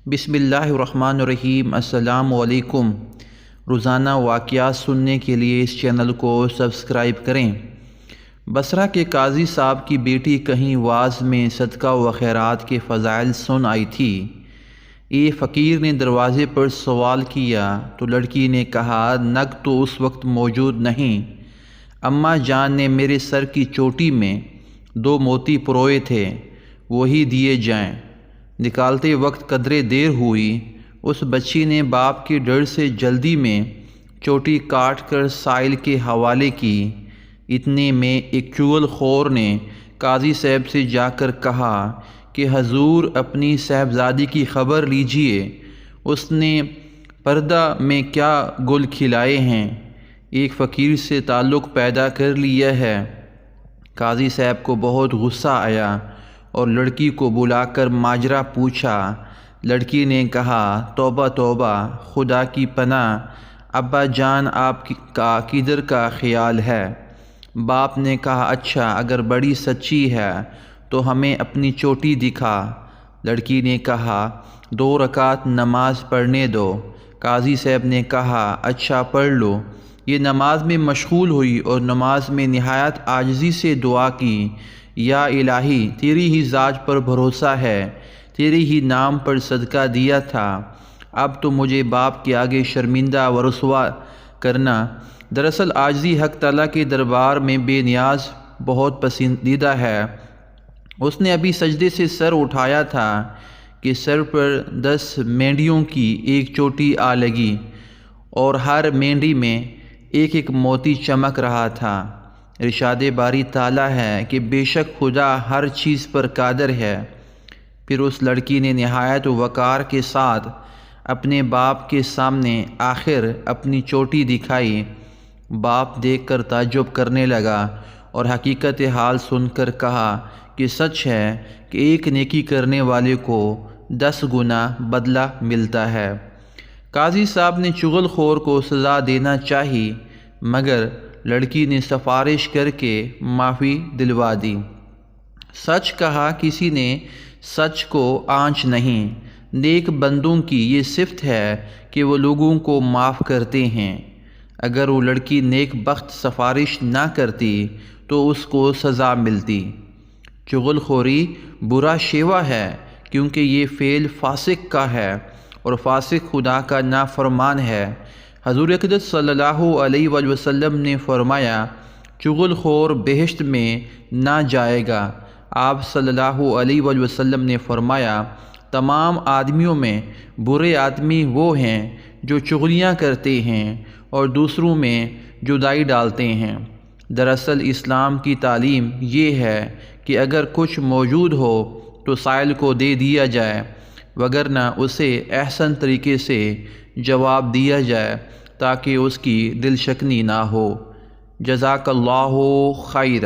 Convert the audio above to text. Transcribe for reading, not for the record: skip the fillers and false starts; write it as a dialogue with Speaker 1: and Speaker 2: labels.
Speaker 1: बिस्मिल्लाहिर्रहमानिर्रहीम। अस्सलाम वालेकुम। रोज़ाना वाक़यात सुनने के लिए इस चैनल को सब्सक्राइब करें। बसरा के काजी साहब की बेटी कहीं वाज में सदका व खैरात के फ़ज़ाइल सुन आई थी। एक फ़कीर ने दरवाज़े पर सवाल किया तो लड़की ने कहा, नग तो उस वक्त मौजूद नहीं। अम्मा जान ने मेरे सर की चोटी में 2 मोती परोए थे, वही दिए जाएं। निकालते वक्त कदरे देर हुई। उस बच्ची ने बाप के डर से जल्दी में चोटी काट कर साइल के हवाले की। इतने में एक चुगलखोर ने काजी साहब से जाकर कहा कि हजूर अपनी साहबजादी की खबर लीजिए, उसने पर्दा में क्या गुल खिलाए हैं, एक फ़कीर से ताल्लुक़ पैदा कर लिया है। काजी साहब को बहुत गुस्सा आया और लड़की को बुलाकर माजरा पूछा। लड़की ने कहा, तौबा तौबा, खुदा की पनाह, अब्बा जान आपका किधर का ख्याल है। बाप ने कहा, अच्छा अगर बड़ी सच्ची है तो हमें अपनी चोटी दिखा। लड़की ने कहा, 2 रकात नमाज पढ़ने दो। काजी साहब ने कहा, अच्छा पढ़ लो। ये नमाज में मशगूल हुई और नमाज में निहायत आजिज़ी से दुआ की, या इलाही तेरी ही ज़ात पर भरोसा है, तेरे ही नाम पर सदका दिया था, अब तो मुझे बाप के आगे शर्मिंदा व रुसवा करना। दरअसल आजिज़ी हक़ ताला के दरबार में बेनियाज बहुत पसंदीदा है। उसने अभी सजदे से सर उठाया था कि सर पर 10 मेंढियों की एक चोटी आ लगी और हर मेंढी में एक एक मोती चमक रहा था। इरशाद बारी ताला है कि बेशक खुदा हर चीज़ पर कादर है। फिर उस लड़की ने निहायत वक़ार के साथ अपने बाप के सामने आखिर अपनी चोटी दिखाई। बाप देखकर ताज्जुब करने लगा और हकीकत हाल सुनकर कहा कि सच है कि एक नेकी करने वाले को 10 गुना बदला मिलता है। काजी साहब ने चुगलखोर को सज़ा देना चाही, मगर लड़की ने सिफारिश करके माफ़ी दिलवा दी। सच कहा, किसी ने सच को आँच नहीं। नेक बंदों की ये सिफ़त है कि वो लोगों को माफ़ करते हैं। अगर वो लड़की नेक बख्त सिफारिश ना करती तो उसको सज़ा मिलती। चुगलखोरी बुरा शेवा है क्योंकि ये फ़ेल फासिक का है और फासिक खुदा का नाफरमान है। हज़ूर अक़दस सल्लल्लाहु अलैहि वसल्लम ने फरमाया, चुगलखोर बेहश्त में ना जाएगा। आप सल्लल्लाहु अलैहि वसल्लम ने फरमाया, तमाम आदमियों में बुरे आदमी वो हैं जो चुगलियाँ करते हैं और दूसरों में जुदाई डालते हैं। दरअसल इस्लाम की तालीम ये है कि अगर कुछ मौजूद हो तो साइल को दे दिया जाए, वगरना उसे एहसन तरीके से जवाब दिया जाए ताकि उसकी दिलशकनी ना हो। जज़ाकल्लाहु खैरा।